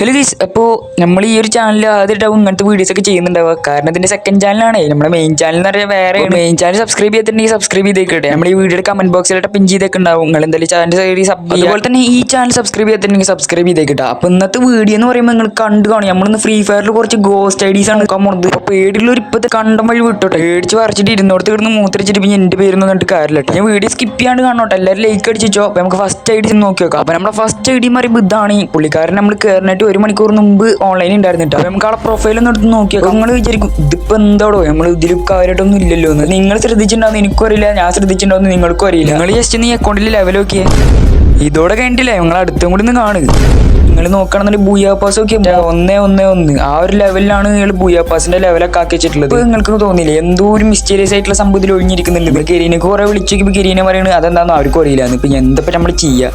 Hello guys, അപ്പോൾ നമ്മൾ ഈ ഒരു ചാനൽ ആദ്യമായിട്ടാവും ഇങ്ങനത്തെ വീഡിയോസ് ഒക്കെ ചെയ്യുന്നുണ്ടാവുക. കാരണം ഇതിന്റെ സെക്കൻഡ് ചാനലാണ്. നമ്മുടെ മെയിൻ ചാനൽ എന്ന് പറയാൻ വേറെ മെയിൻ ചാനൽ സബ്സ്ക്രൈബ് ചെയ്തിട്ടുണ്ടെങ്കിൽ സബ്സ്ക്രൈബ് ചെയ്തേക്കട്ടെ. നമ്മൾ ഈ വീഡിയോയുടെ കമന്റ് ബോക്സിലായിട്ട് പിൻ ചെയ്തൊക്കെ ഉണ്ടാവും. നിങ്ങൾ എന്തായാലും ചാനൽ സൈഡിൽ സബ് അതുപോലെ തന്നെ ഈ ചാനൽ സബ്സ്ക്രൈബ് ചെയ്തിട്ടുണ്ടെങ്കിൽ സബ്സ്ക്രൈബ് ചെയ്തേക്കട്ടെ. അപ്പോൾ ഇന്നത്തെ വീഡിയോ എന്ന് പറയുമ്പോൾ നിങ്ങൾ കണ്ടു കാണും. നമ്മളിന്ന് ഫ്രീ ഫയറിൽ കുറച്ച് ഗോസ്റ്റ് ഐഡീസ് ആണ് നോക്കാൻ പോകുന്നത്. അപ്പോൾ പേടിയുള്ളൊരു ഇപ്പോഴത്തെ കണ്ടം വഴി വിട്ടോട്ടെ. പേടിച്ച് വരച്ചിട്ട് ഇരുന്നോടത്ത് കിടന്ന് മൂത്രച്ചിട്ട് പിന്നെ എൻ്റെ പേരൊന്നും കണ്ടിട്ട് കാര്യമില്ല. ഞാൻ വീഡിയോ സ്കിപ്പ് ചെയ്യാണ്ട് കാണോട്ടെ. എല്ലാവരും ലൈക്ക് അടിച്ചോ. അപ്പോൾ നമുക്ക് ഫസ്റ്റ് ഐഡി നോക്കി നോക്കാം. അപ്പോൾ നമ്മുടെ ഫസ്റ്റ് ഐഡി പറയുമ്പോൾ ഇതാണ്. ഈ പുള്ളിക്കാരൻ നമ്മൾ കയറിനായിട്ട് 1 മണിക്കൂർ മുമ്പ് ഓൺലൈൻ ഉണ്ടായിരുന്നിട്ട്. അപ്പോൾ നമുക്ക് ആളെ പ്രൊഫൈലൊന്നും എടുത്ത് നോക്കിയാൽ നിങ്ങൾ വിചാരിക്കും ഇതിപ്പോൾ എന്താടോ നമ്മൾ ഇതിൽ കാര്യമായിട്ടൊന്നും ഇല്ലല്ലോ എന്ന്. നിങ്ങൾ ശ്രദ്ധിച്ചിട്ടുണ്ടാവും, എനിക്കും അറിയില്ല. ഞാൻ ശ്രദ്ധിച്ചിട്ടുണ്ടാവും, നിങ്ങൾക്കും അറിയില്ല. നിങ്ങൾ ജസ്റ്റ് നീ അക്കൗണ്ടിൽ ലെവൽ നോക്കിയേ. ഇതോടെ കഴിഞ്ഞിട്ടില്ലേ, നിങ്ങൾ അടുത്തും കൂടി ഒന്ന് കാണുക. നിങ്ങൾ നോക്കണമെന്നുണ്ടെങ്കിൽ ബൂയാ പാസ് ഒക്കെ 1-1-1 ആ ഒരു ലെവലിലാണ് നിങ്ങൾ ബൂയാ പാസിന്റെ ലെവലൊക്കെ ആക്കി വെച്ചിട്ടുള്ളത്. നിങ്ങൾക്ക് തോന്നിയില്ലേ എന്തോ ഒരു മിസ്റ്റീരിയസ് ആയിട്ടുള്ള സംഭവത്തിൽ ഒഴിഞ്ഞിരിക്കുന്നുണ്ട്. ഇപ്പോൾ കെരീനൊക്കെ കുറെ വിളിച്ചോക്കിയപ്പോൾ കെരീനെ പറയുന്നത് അതെന്താണെന്ന് ആർക്കും അറിയില്ല. ഇപ്പം എന്തപ്പോൾ നമ്മൾ ചെയ്യുക.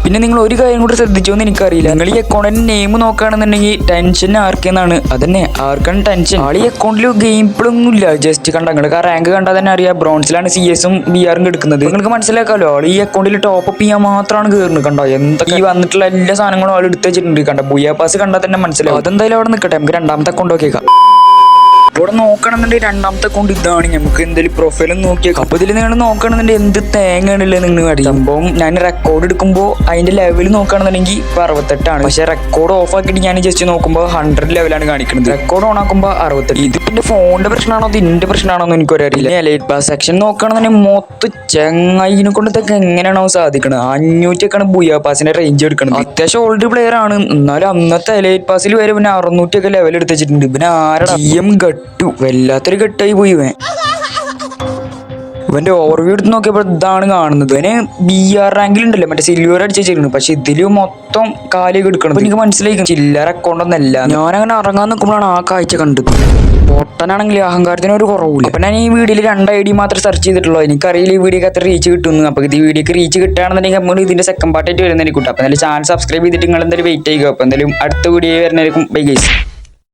പിന്നെ നിങ്ങൾ ഒരു കാര്യം കൂടി ശ്രദ്ധിച്ചോന്ന് എനിക്കറിയില്ല. നിങ്ങൾ ഈ അക്കൗണ്ടിന്റെ നെയിം നോക്കുകയാണെന്നുണ്ടെങ്കിൽ ടെൻഷൻ ആർക്കെന്നാണ്. അതന്നെ ആർക്കാണ് ടെൻഷൻ. ആൾ ഈ അക്കൗണ്ടിൽ ഗെയിം പ്ലൊന്നും ഇല്ല. ജസ്റ്റ് കണ്ട നിങ്ങൾക്ക് ആ റാങ്ക് കണ്ടാൽ തന്നെ അറിയാം. ബ്രോൺസിലാണ് CS-ഉം BR-ഉം എടുക്കുന്നത്. നിങ്ങൾക്ക് മനസ്സിലാക്കാമല്ലോ. ആൾ ഈ അക്കൗണ്ടിൽ ടോപ്പ് അപ്പ് ചെയ്യാൻ മാത്രമാണ് കയറുന്നത്. കണ്ടോ എന്തൊക്കെ ഈ വന്നിട്ടുള്ള എല്ലാ സാധനങ്ങളും ആൾ എടുത്ത് വെച്ചിട്ടുണ്ട്. കണ്ട ബൂയാ പാസ് കണ്ടാൽ തന്നെ മനസ്സിലാവും. അതെന്തായാലും അവിടെ നിൽക്കട്ടെ. നമുക്ക് രണ്ടാമത്തെ അക്കൗണ്ട് നോക്കിയേക്കാം. ഇവിടെ നോക്കണമെന്നുണ്ടെങ്കിൽ രണ്ടാമത്തെ അക്കൗണ്ട് ഇതാണ്. നമുക്ക് എന്തെങ്കിലും പ്രൊഫൈലും നോക്കിയേക്കാം. അപ്പോൾ ഇതിൽ നിങ്ങൾ നോക്കണമെന്നുണ്ടെങ്കിൽ എന്ത് തേങ്ങയാണല്ലേ നിങ്ങൾ അറിയാം. സംഭവം ഞാൻ റെക്കോർഡ് എടുക്കുമ്പോൾ അതിന്റെ ലെവൽ നോക്കുകയാണെന്നുണ്ടെങ്കിൽ ഇപ്പോൾ 68 പക്ഷേ റെക്കോർഡ് ഓഫ് ആക്കിയിട്ട് ഞാൻ ജസ്റ്റ് നോക്കുമ്പോൾ 100 ലെവലാണ് കാണിക്കുന്നത്. റെക്കോർഡ് ഓൺ ആക്കുമ്പോൾ 68. ഇത് പിന്നെ ഫോണിന്റെ പ്രശ്നമാണോ ഇതിന്റെ പ്രശ്നമാണോ എന്ന് എനിക്കൊരറിയില്ല. ലൈറ്റ് പാസ് സെക്ഷൻ നോക്കുകയാണെന്നുണ്ടെങ്കിൽ മൊത്തം ചെങ്ങായിനെ കൊണ്ട് ഇതൊക്കെ എങ്ങനെയാണോ സാധിക്കുന്നത്. 500 ബൂയാ പാസിന്റെ റേഞ്ച് എടുക്കണം. അത്യാവശ്യം ഓൾഡ് പ്ലെയർ ആണ്. എന്നാലും അന്നത്തെ ലൈറ്റ് പാസിൽ വരെ പിന്നെ 600 ലെവൽ എടുത്ത് വെച്ചിട്ടുണ്ട്. പിന്നെ ആരുടെ വല്ലാത്തൊരു കെട്ടായി പോയി ഇവന്റെ ഓവർവ്യൂ എടുത്ത് നോക്കിയപ്പോൾ ഇതാണ് കാണുന്നത്. ഇവന് BR റാങ്കിലുണ്ടല്ലോ മറ്റേ സിൽവർ അടിച്ച് വെച്ചിരുന്നു. പക്ഷെ ഇതില് മൊത്തം കാലിയൊക്കെ എടുക്കണം. എനിക്ക് മനസ്സിലായി ചില്ലറ അക്കൗണ്ടൊന്നല്ല. ഞാനങ്ങനെ ഇറങ്ങാൻ നിൽക്കുമ്പോഴാണ് ആ കാഴ്ച കണ്ടത്. പൊട്ടനാണെങ്കിൽ അഹങ്കാരത്തിന് ഒരു കുറവില്ല. അപ്പം ഞാൻ ഈ വീഡിയോയിൽ 2 ID മാത്രമേ സെർച്ച് ചെയ്തിട്ടുള്ളൂ. എനിക്കറിയില്ല ഈ വീഡിയോക്ക് അത്ര റീച്ച് കിട്ടുന്നു. അപ്പോൾ ഈ വീഡിയോക്ക് റീച്ച് കിട്ടുകയാണെന്നുണ്ടെങ്കിൽ നമ്മൾ ഇതിന്റെ സെക്കൻഡ് പാർട്ടായിട്ട് വരുന്നതിനെ കൂട്ടും. അപ്പോൾ എന്തായാലും ചാനൽ സബ്സ്ക്രൈബ് ചെയ്തിട്ട് നിങ്ങൾ എന്തായാലും വെയിറ്റ് ചെയ്യുക. അപ്പോൾ എന്തായാലും അടുത്ത വീഡിയോ വരുന്നതായിരിക്കും. Bye guys.